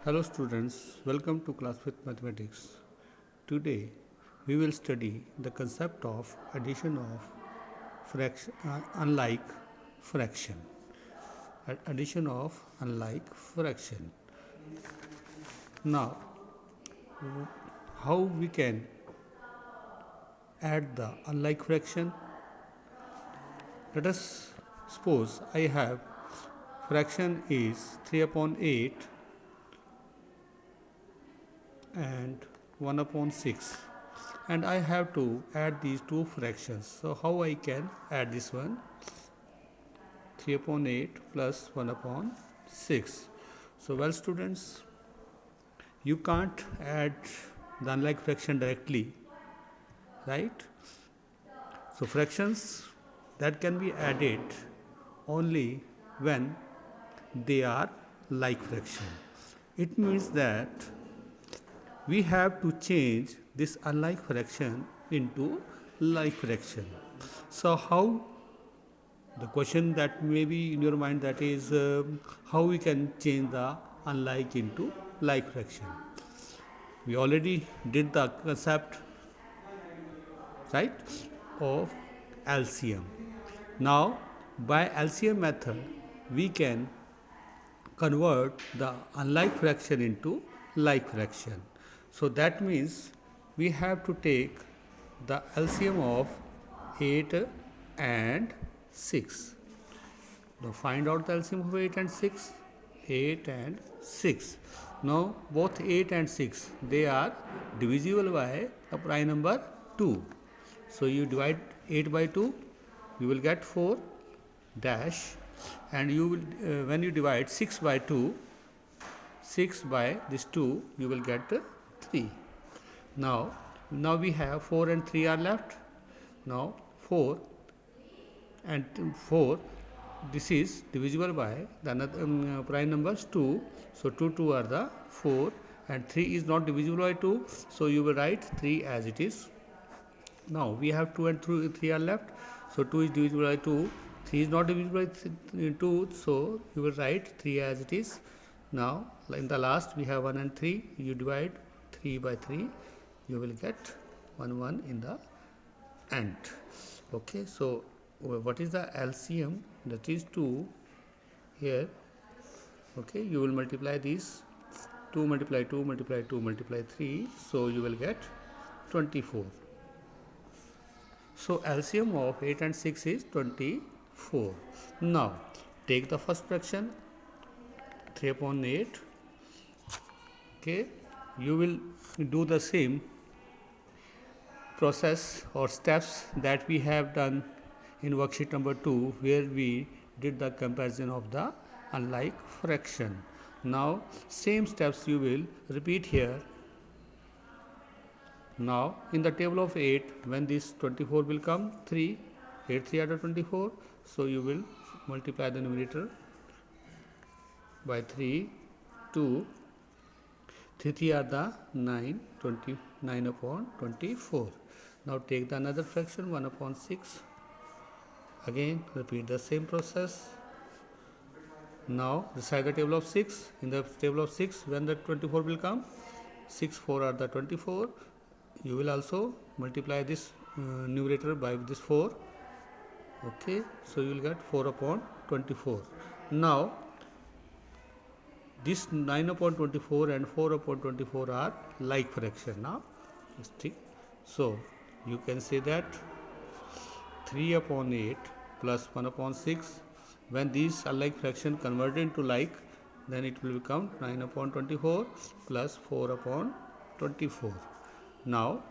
Hello students, welcome to class with mathematics. Today we will study the concept of addition of unlike fraction. Addition of unlike fraction. Now, how we can add the unlike fraction? Let us suppose I have fraction is 3 upon 8 and 1 upon 6, and I have to add these two fractions. So how I can add this one? 3 upon 8 plus 1 upon 6. So well students, you can't add the unlike fraction directly, right? So fractions that can be added only when they are like fraction. It means that we have to change this unlike fraction into like fraction. So how? The question that may be in your mind, that is how we can change the unlike into like fraction. We already did the concept, right, of LCM. Now by LCM method we can convert the unlike fraction into like fraction. So that means we have to take the LCM of 8 and 6. Now find out the LCM of 8 and 6. 8 and 6. Now both 8 and 6, they are divisible by a prime number 2. So you divide 8 by 2, you will get 4 dash, and you will when you divide 6 by 2, 6 by this 2, you will get 3. Now we have 4 and 3 are left. Now 4 and 4, this is divisible by the another prime numbers 2. So 2 are the 4, and 3 is not divisible by 2. So you will write 3 as it is. Now we have 2 and 3 are left. So 2 is divisible by 2. 3 is not divisible by 2. So you will write 3 as it is. Now in the last we have 1 and 3. You divide 3 by 3. You will get 1 in the end. Okay. So what is the LCM? That is 2 here. Okay. You will multiply these. 2 multiply 2 multiply 2 multiply 3. So you will get 24. So LCM of 8 and 6 is 24. Now take the first fraction, 3 upon 8. Okay, you will do the same process or steps that we have done in worksheet number 2, where we did the comparison of the unlike fraction. Now same steps you will repeat here. Now in the table of 8, when this 24 will come, 3, 8 3 are the 24. So you will multiply the numerator by 3, 2, 3 3 are the 9, 29 upon 24. Now take the another fraction, 1 upon 6. Again repeat the same process. Now recite the table of 6. In the table of 6, when the 24 will come, 6 4 are the 24. You will also multiply this numerator by this 4. Okay, so you will get 4 upon 24. Now this 9 upon 24 and 4 upon 24 are like fraction. Now so you can say that 3 upon 8 plus 1 upon 6, when these are like fraction converted into like, then it will become 9 upon 24 plus 4 upon 24. Now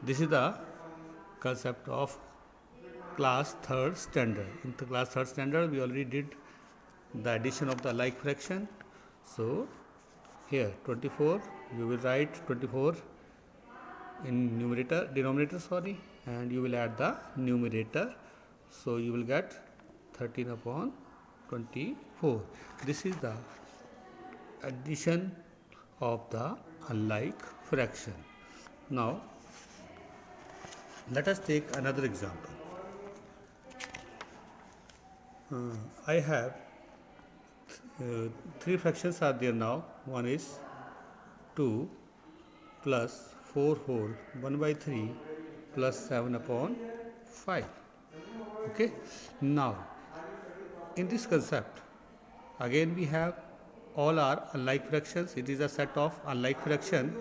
this is the concept of class 3rd standard. In the class 3rd standard we already did the addition of the like fraction. So here 24, you will write 24 in denominator, and you will add the numerator. So you will get 13 upon 24. This is the addition of the unlike fraction. Now let us take another example. I have three fractions are there now. One is 2 plus 4 whole 1 by 3 plus 7 upon 5. Okay. Now, in this concept, again we have all are unlike fractions. It is a set of unlike fraction.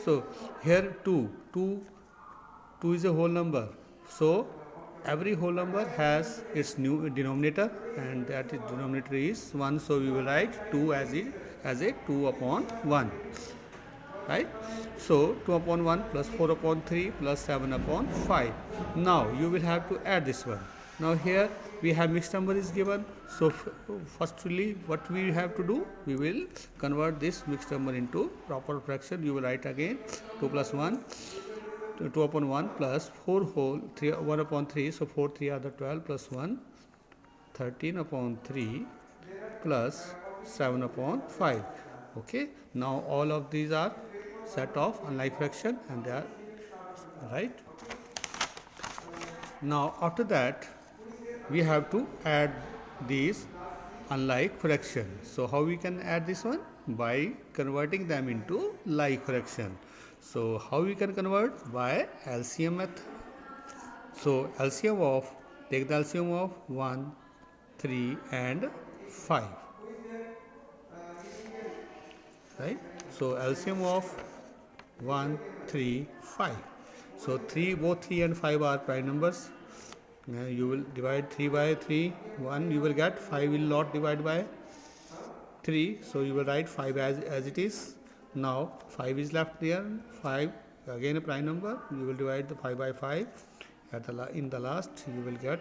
So here 2 is a whole number. So every whole number has its new denominator, and that denominator is 1. So we will write 2 as a 2 upon 1. Right? So 2 upon 1 plus 4 upon 3 plus 7 upon 5. Now you will have to add this one. Now here we have mixed number is given. So firstly what we have to do, we will convert this mixed number into proper fraction. You will write again 2 plus 1, 2 upon 1 plus 4 whole 3, 1 upon 3. So 4 3 are the 12 plus 1, 13 upon 3 plus 7 upon 5. Okay. Now all of these are set of unlike fraction, and they are right. Now after that we have to add these unlike fraction. So how we can add this one? By converting them into like fraction. So how we can convert? By LCM method. So LCM of, take the LCM of 1, 3 and 5. Right? So LCM of 1, 3, 5. So both 3 and 5 are prime numbers. You will divide 3 by 3, 1 you will get, 5 will not divide by 3. So you will write 5 as it is. Now 5 is left there, 5 again a prime number. You will divide the 5 by 5. In the last you will get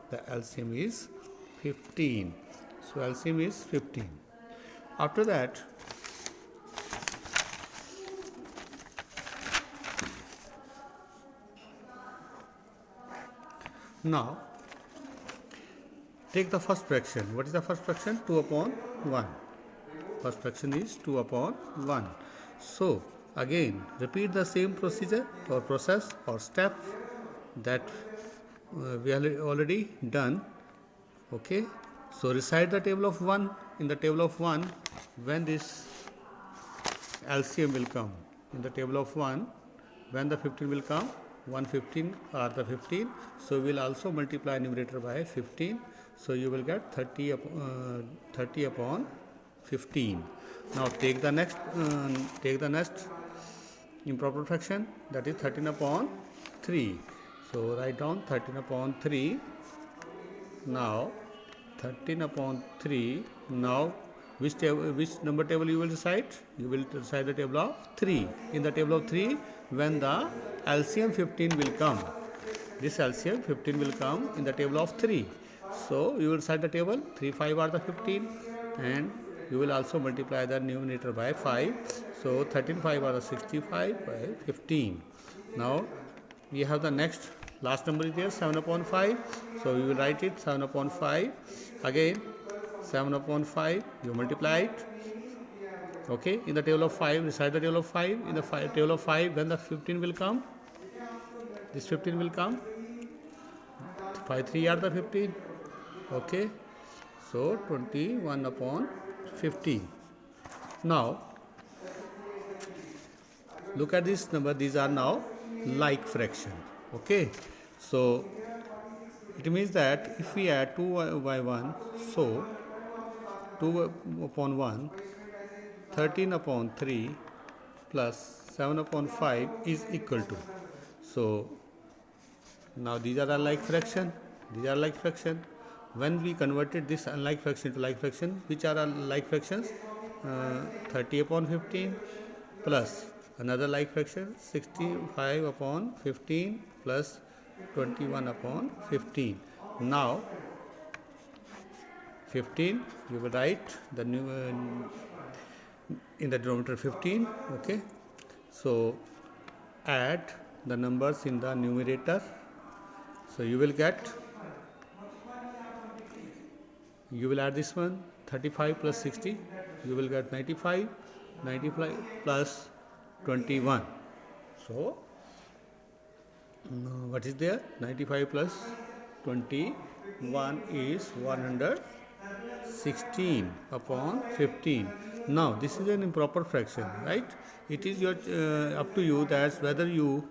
the LCM is 15. So LCM is 15. After that, now take the first fraction. What is the first fraction? 2 upon 1. First fraction is 2 upon 1. So again repeat the same procedure or process or step that we have already done. Okay. So recite the table of 1. In the table of 1, when this LCM will come, in the table of 1, when the 15 will come, 115 are the 15. So we will also multiply numerator by 15. So you will get 30 upon 15. Now take the next improper fraction, that is 13 upon 3. So write down 13 upon 3. Now 13 upon 3. Now which number table you will recite? You will recite the table of 3. In the table of 3, when the LCM 15 will come, this LCM 15 will come in the table of 3. So you will recite the table, 3 5 are the 15, and you will also multiply the numerator by 5. So 13 5 are the 65 by 15. Now we have the next last number is there, 7 upon 5. So we will write it 7 upon 5. Again 7 upon 5, you multiply it. Okay, in the table of 5, recite the table of 5. In the table of 5, when the 15 will come, this 15 will come. 5 3 are the 15. Okay, so 21 upon 15. Now look at this number. These are now like fraction. Okay, so it means that if we add 2 by 1, so 2 upon 1, 13 upon 3 plus 7 upon 5 is equal to. So now these are unlike fraction. These are like fraction. When we converted this unlike fraction to like fraction, which are like fractions? 30 upon 15 plus another like fraction 65 upon 15 plus 21 upon 15. Now 15 you will write the new in the denominator 15. Okay, so add the numbers in the numerator. So you will add this one, 35 plus 60, you will get 95 plus 21. So what is there? 95 plus 21 is 100. 16 upon 15. Now this is an improper fraction, right? It is your up to you that whether you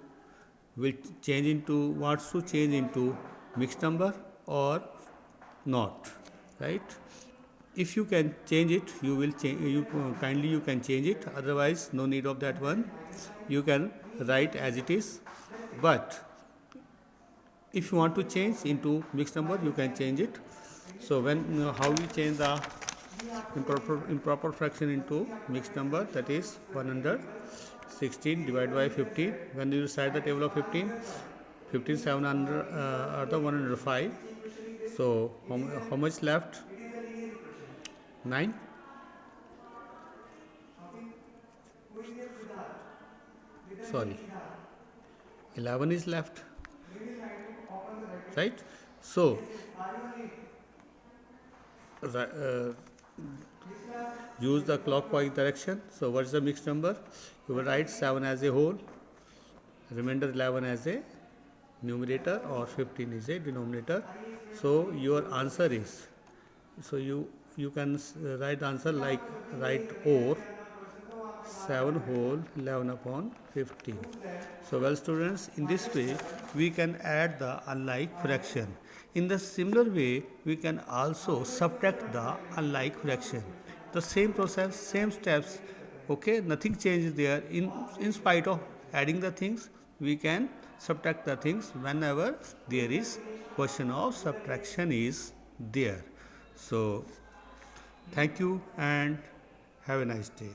will change into wants to change into mixed number or not, right? If you can change it, you will change. You can change it. Otherwise, no need of that one. You can write as it is. But if you want to change into mixed number, you can change it. So when how we change the improper fraction into mixed number, that is 116 divided by 15. When you recite the table of 15, 15 700 are the 105. So how much left? 9. Sorry, 11 is left, right? So use the clockwise direction. So what is the mixed number? You will write 7 as a whole, remainder 11 as a numerator, or 15 is a denominator. So your answer is, so you can write the answer like write or 7 whole 11 upon 15. So well students, in this way we can add the unlike fraction. In the similar way we can also subtract the unlike fraction. The same process, same steps, okay, nothing changes there. In spite of adding the things, we can subtract the things whenever there is question of subtraction is there. So thank you and have a nice day.